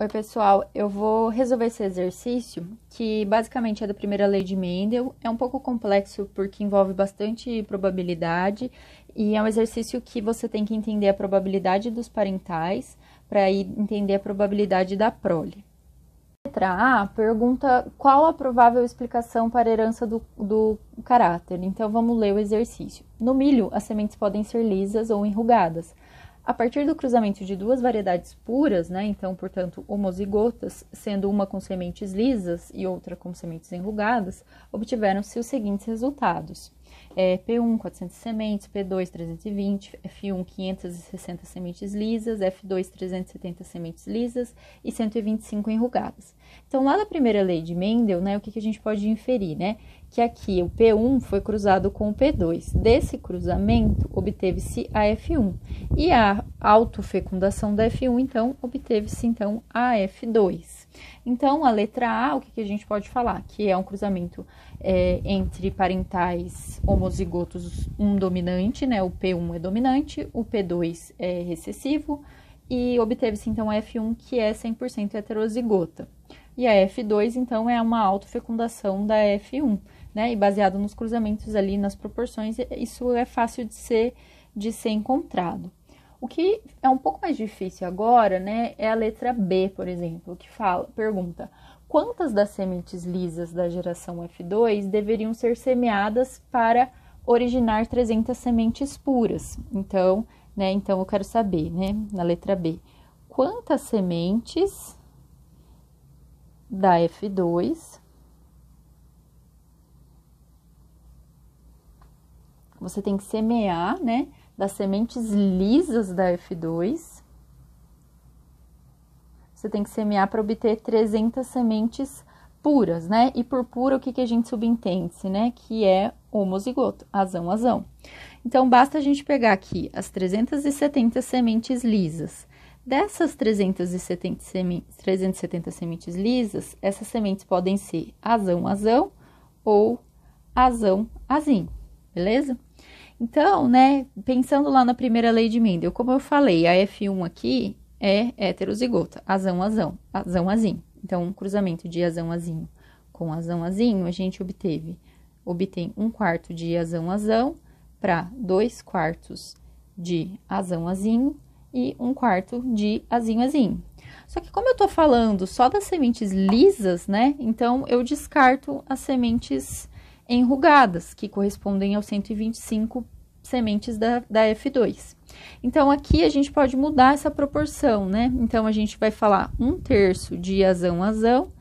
Oi, pessoal, eu vou resolver esse exercício, que basicamente é da primeira lei de Mendel. É um pouco complexo porque envolve bastante probabilidade e é um exercício que você tem que entender a probabilidade dos parentais para entender a probabilidade da prole. Letra A pergunta qual a provável explicação para a herança do caráter. Então, vamos ler o exercício. No milho, as sementes podem ser lisas ou enrugadas. A partir do cruzamento de duas variedades puras, né, então, portanto, homozigotas, sendo uma com sementes lisas e outra com sementes enrugadas, obtiveram-se os seguintes resultados. P1, 400 sementes, P2, 320, F1, 560 sementes lisas, F2, 370 sementes lisas e 125 enrugadas. Então, lá da primeira lei de Mendel, né, o que a gente pode inferir, né? Que aqui o P1 foi cruzado com o P2. Desse cruzamento, obteve-se a F1. E a autofecundação da F1, então, obteve-se, então, a F2. Então, a letra A, o que a gente pode falar? Que é um cruzamento entre parentais homozigotos, um dominante, né? O P1 é dominante, o P2 é recessivo, e obteve-se, então, a F1, que é 100% heterozigota. E a F2, então, é uma autofecundação da F1, né? E baseado nos cruzamentos ali, nas proporções, isso é fácil de ser encontrado. O que é um pouco mais difícil agora, né, é a letra B, por exemplo, que pergunta quantas das sementes lisas da geração F2 deveriam ser semeadas para originar 300 sementes puras. Então, eu quero saber, né, na letra B, quantas sementes da F2 você tem que semear, né, das sementes lisas da F2, você tem que semear para obter 300 sementes puras, né? E por pura, o que a gente subentende, né? Que é homozigoto, azão, azão. Então, basta a gente pegar aqui as 370 sementes lisas. Dessas 370 sementes lisas, essas sementes podem ser azão, azão ou azão, azinho, beleza? Então, né, pensando lá na primeira lei de Mendel, como eu falei, a F1 aqui é heterozigota, azão, azão, azão, azinho. Então, um cruzamento de azão, azinho com azão, azinho, a gente obtém 1/4 de azão, azão para 2/4 de azão, azinho e 1/4 de azinho, azinho. Só que como eu tô falando só das sementes lisas, né, então eu descarto as sementes enrugadas, que correspondem aos 125 sementes da F2. Então, aqui a gente pode mudar essa proporção, né? Então, a gente vai falar 1/3 de azão, azão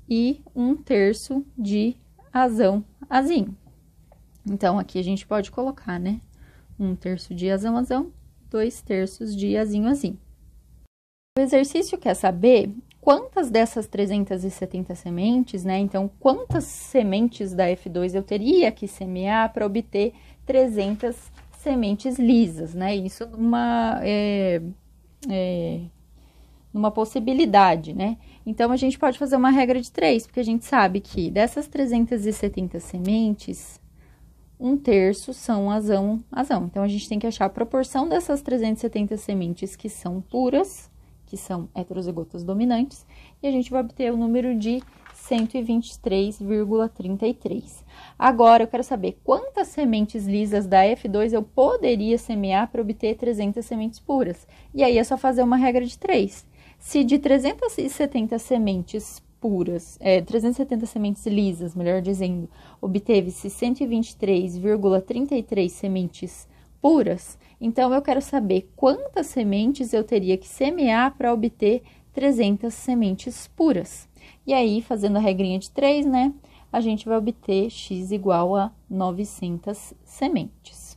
e 1/3 de azão, azinho. Então, aqui a gente pode colocar, né? 1/3 de azão, azão, 2/3 de azinho, azinho. O exercício quer saber quantas dessas 370 sementes, né? Então, quantas sementes da F2 eu teria que semear para obter 300 sementes lisas, né? Isso numa possibilidade, né? Então, a gente pode fazer uma regra de 3, porque a gente sabe que dessas 370 sementes, 1/3 são azão, azão. Então, a gente tem que achar a proporção dessas 370 sementes que são puras, que são heterozigotas dominantes, e a gente vai obter o número de 123,33. Agora, eu quero saber quantas sementes lisas da F2 eu poderia semear para obter 300 sementes puras. E aí, é só fazer uma regra de 3. Se de 370 sementes puras, 370 sementes lisas, melhor dizendo, obteve-se 123,33 sementes puras, então eu quero saber quantas sementes eu teria que semear para obter 300 sementes puras. E aí, fazendo a regrinha de 3, né, a gente vai obter x igual a 900 sementes.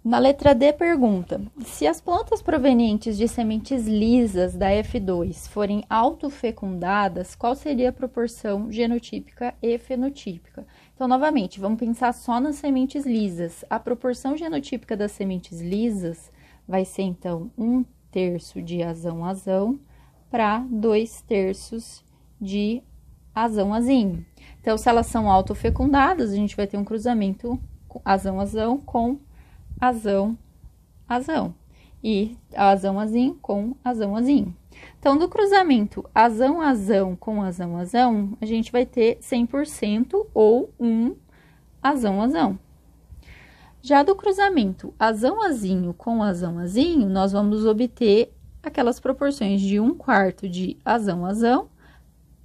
Na letra D, pergunta, se as plantas provenientes de sementes lisas da F2 forem autofecundadas, qual seria a proporção genotípica e fenotípica? Então, novamente, vamos pensar só nas sementes lisas. A proporção genotípica das sementes lisas vai ser, então, 1/3 de azão, azão para 2/3 de azão, azinho. Então, se elas são autofecundadas, a gente vai ter um cruzamento azão, azão com azão, azão. E azão, azinho com azão, azinho. Então, do cruzamento azão-azão com azão-azão, a gente vai ter 100% ou 1 azão-azão. Já do cruzamento azão-azinho com azão-azinho, nós vamos obter aquelas proporções de 1/4 de azão-azão,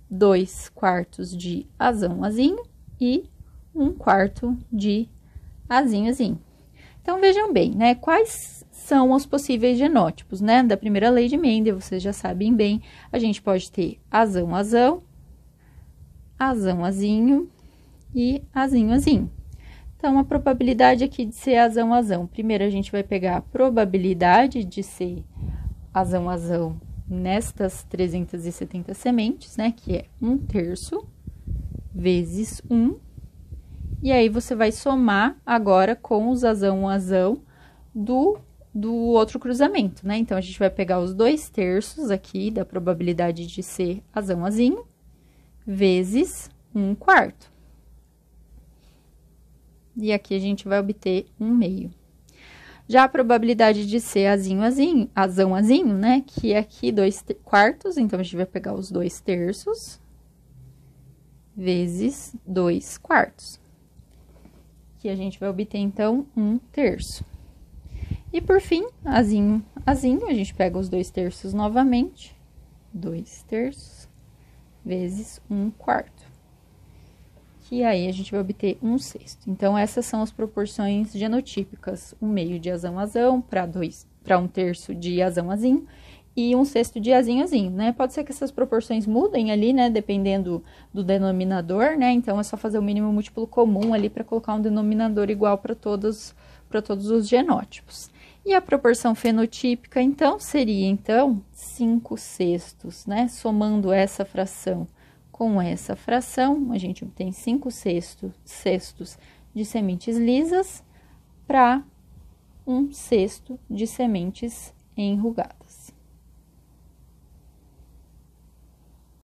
2/4 de azão-azinho e 1/4 de azinho-azinho. Então, vejam bem, né, quais são os possíveis genótipos, né, da primeira lei de Mendel, vocês já sabem bem, a gente pode ter azão-azão, azão-azinho e azinho-azinho. Então, a probabilidade aqui de ser azão-azão, primeiro a gente vai pegar a probabilidade de ser azão-azão nestas 370 sementes, né, que é 1/3 vezes 1, e aí você vai somar agora com os azão-azão do outro cruzamento, né? Então, a gente vai pegar os 2/3 aqui da probabilidade de ser azão-azinho, vezes 1/4. E aqui a gente vai obter 1/2. Já a probabilidade de ser azinho-azinho, azão-azinho, né? Que é aqui 2/4, então a gente vai pegar os 2/3 vezes 2/4. Que a gente vai obter, então, 1/3. E por fim, azinho, a gente pega os 2/3 novamente, 2/3 vezes 1/4. Que aí a gente vai obter 1/6. Então, essas são as proporções genotípicas: 1/2 de azão-azão para 1/3 de azão-azinho e 1/6 de azinho-azinho, né? Pode ser que essas proporções mudem ali, né, dependendo do denominador, né? Então, é só fazer o mínimo múltiplo comum ali para colocar um denominador igual para todos os genótipos. E a proporção fenotípica, então, seria, 5/6, né? Somando essa fração com essa fração, a gente obtém 5/6 de sementes lisas para 1/6 de sementes enrugadas.